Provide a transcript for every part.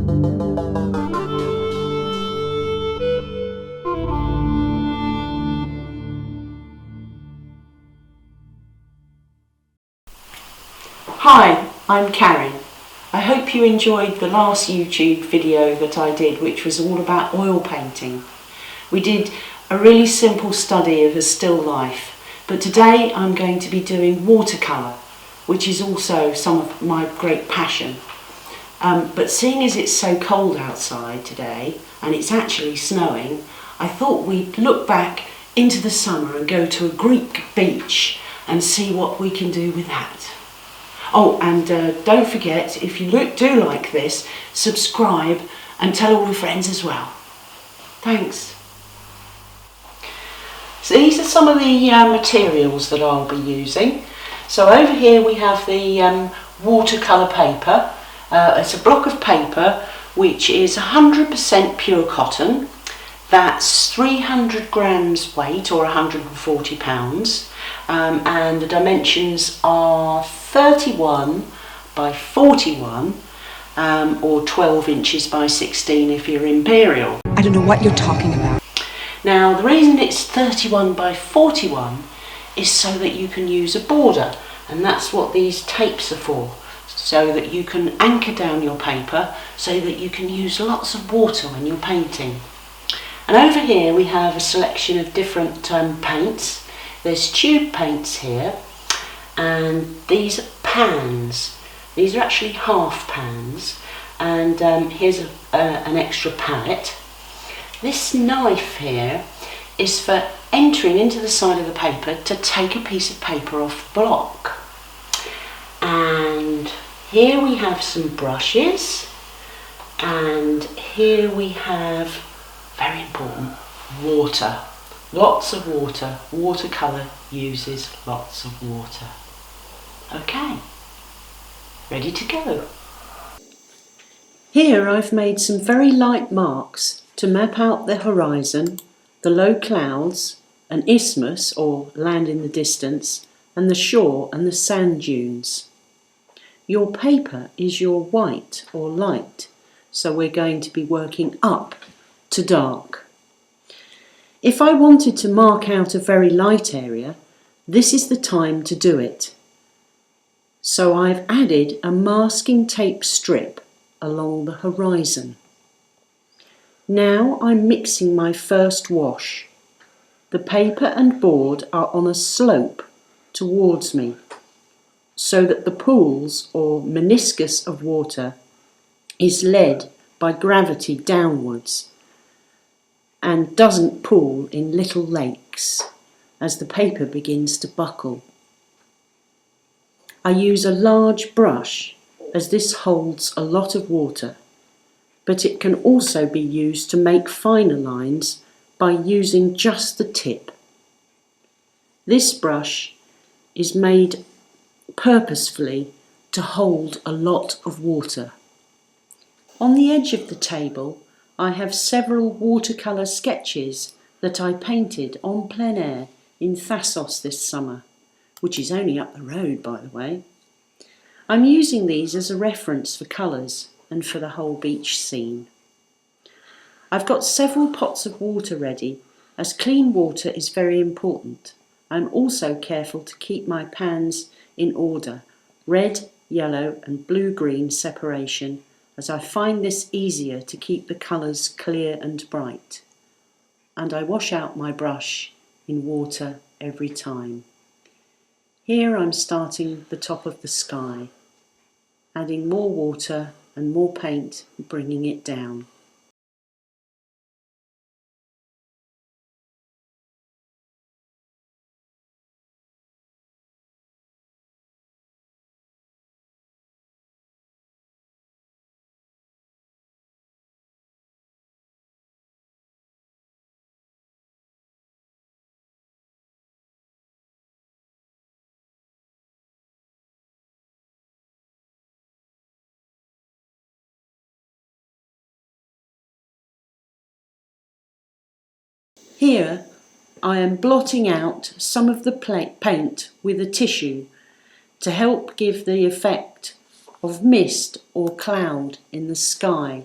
Hi, I'm Karen. I hope you enjoyed the last YouTube video that I did, which was all about oil painting. We did a really simple study of a still life, but today I'm going to be doing watercolour, which is also some of my great passion. But seeing as it's so cold outside today, and it's actually snowing, I thought we'd look back into the summer and go to a Greek beach and see what we can do with that. Oh, and don't forget, if you do like this, subscribe and tell all your friends as well. Thanks. So these are some of the materials that I'll be using. So over here we have the watercolour paper. It's a block of paper which is 100% pure cotton. That's 300 grams weight, or 140 pounds, and the dimensions are 31 by 41, or 12 inches by 16 if you're imperial. I don't know what you're talking about. Now the reason it's 31 by 41 is so that you can use a border, and that's what these tapes are for, so that you can anchor down your paper so that you can use lots of water when you're painting. And over here we have a selection of different paints. There's tube paints here, and these are pans. These are actually half pans, and here's an extra palette. This knife here is for entering into the side of the paper to take a piece of paper off the block. And here we have some brushes, and here we have, very important, water. Lots of water. Watercolour uses lots of water. Okay, ready to go. Here I've made some very light marks to map out the horizon, the low clouds, an isthmus or land in the distance, and the shore and the sand dunes. Your paper is your white or light, so we're going to be working up to dark. If I wanted to mark out a very light area, this is the time to do it. So I've added a masking tape strip along the horizon. Now I'm mixing my first wash. The paper and board are on a slope towards me, so that the pools or meniscus of water is led by gravity downwards and doesn't pool in little lakes as the paper begins to buckle. I use a large brush as this holds a lot of water, but it can also be used to make finer lines by using just the tip. This brush is made purposefully to hold a lot of water. On the edge of the table I have several watercolour sketches that I painted on plein air in Thasos this summer, which is only up the road, by the way. I'm using these as a reference for colours and for the whole beach scene. I've got several pots of water ready, as clean water is very important. I'm also careful to keep my pans in order, red, yellow and blue-green separation, as I find this easier to keep the colours clear and bright. And I wash out my brush in water every time. Here I'm starting the top of the sky, adding more water and more paint, bringing it down. Here I am blotting out some of the paint with a tissue to help give the effect of mist or cloud in the sky.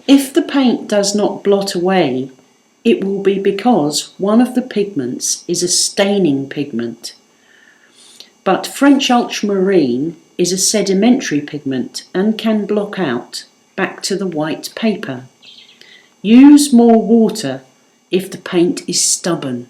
If the paint does not blot away, it will be because one of the pigments is a staining pigment. But French ultramarine is a sedimentary pigment and can block out back to the white paper. Use more water if the paint is stubborn.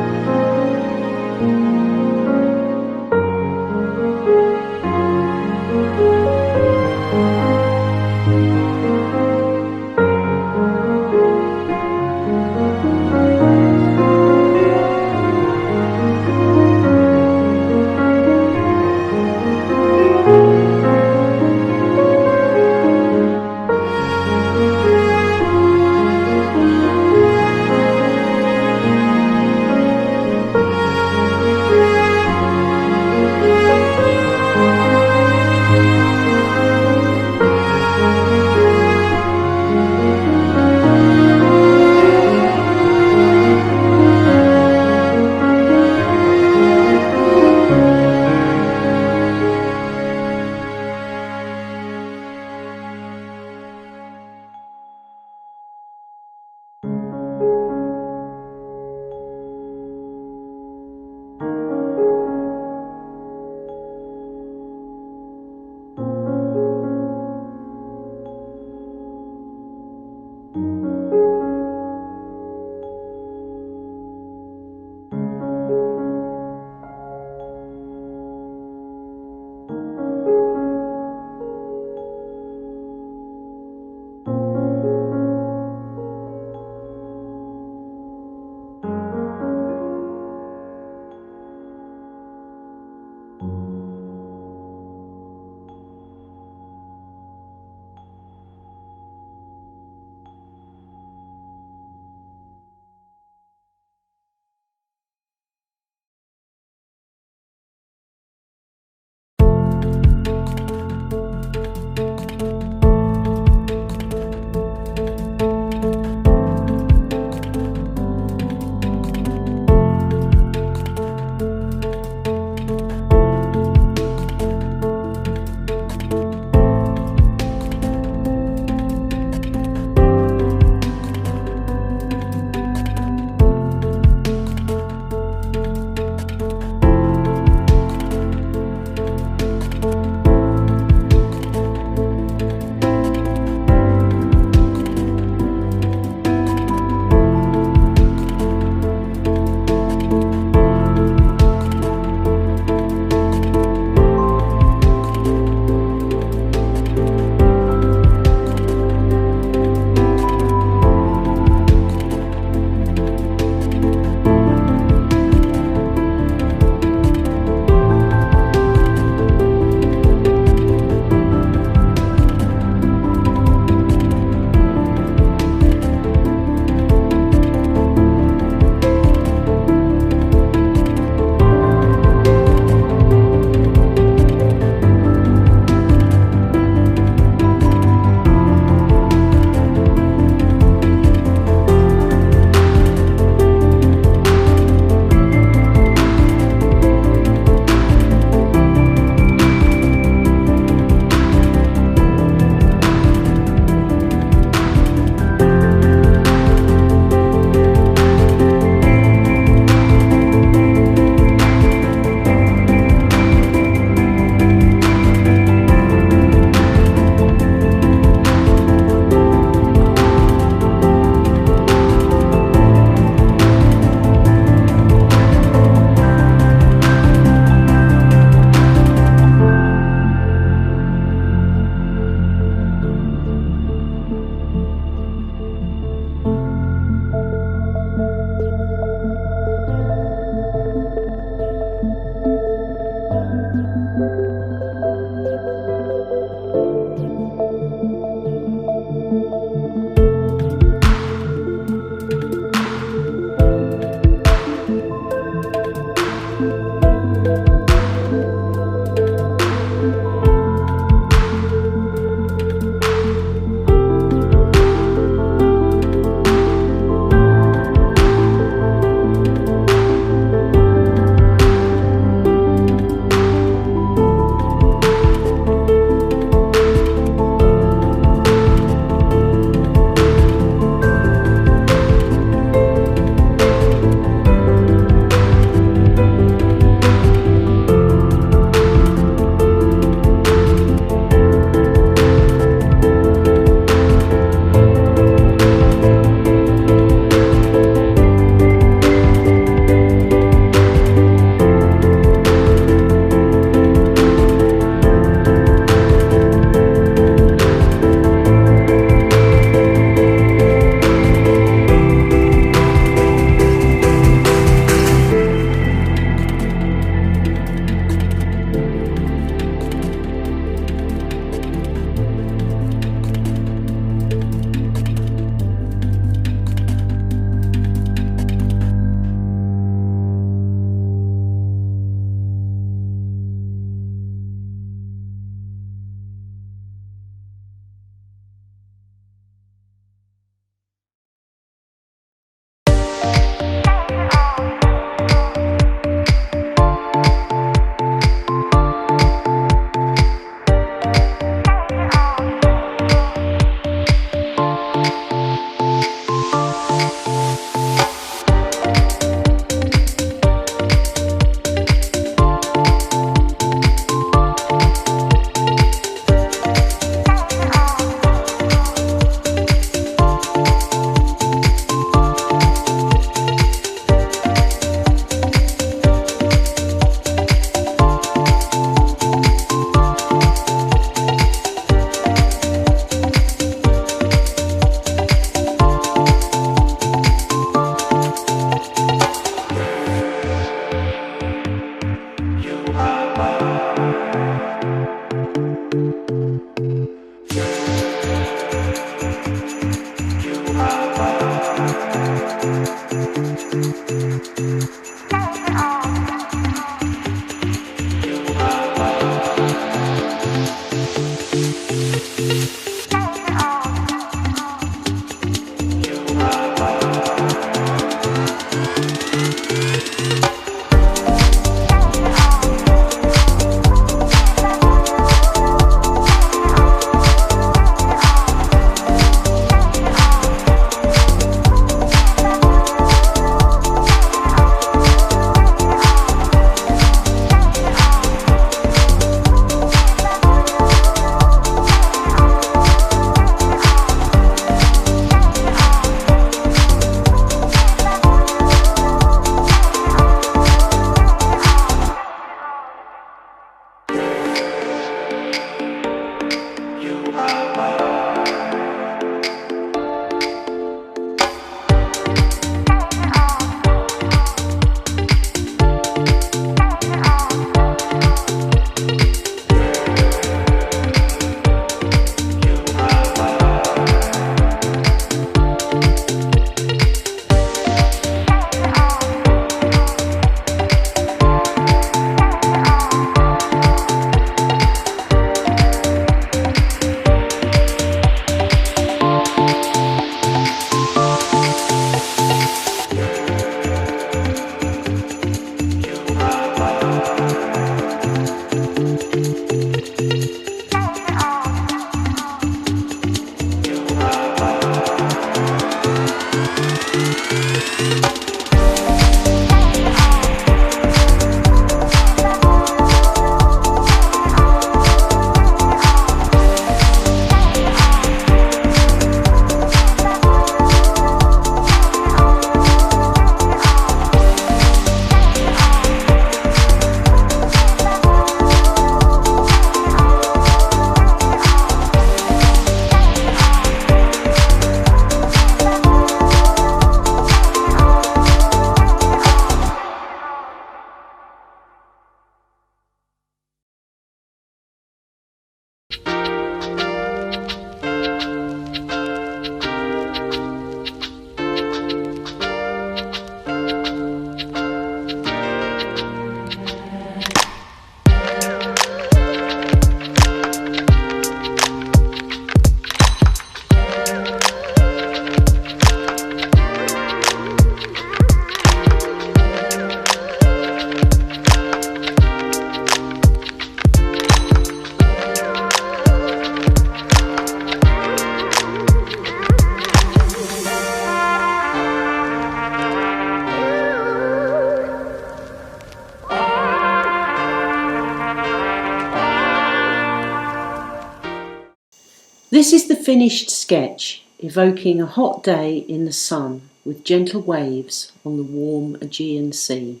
This is the finished sketch, evoking a hot day in the sun with gentle waves on the warm Aegean Sea.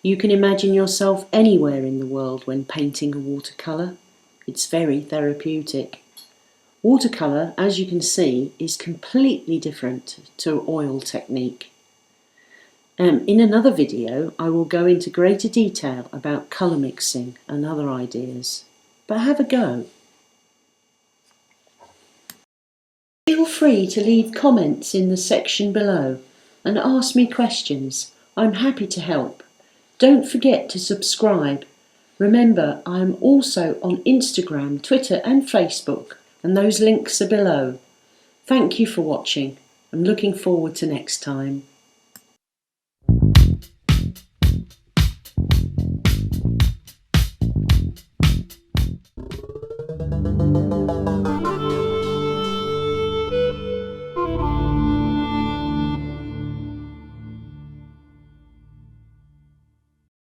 You can imagine yourself anywhere in the world when painting a watercolour. It's very therapeutic. Watercolour, as you can see, is completely different to oil technique. In another video, I will go into greater detail about colour mixing and other ideas. But have a go. Feel free to leave comments in the section below and ask me questions. I'm happy to help. Don't forget to subscribe. Remember, I am also on Instagram, Twitter and Facebook, and those links are below. Thank you for watching. I'm looking forward to next time.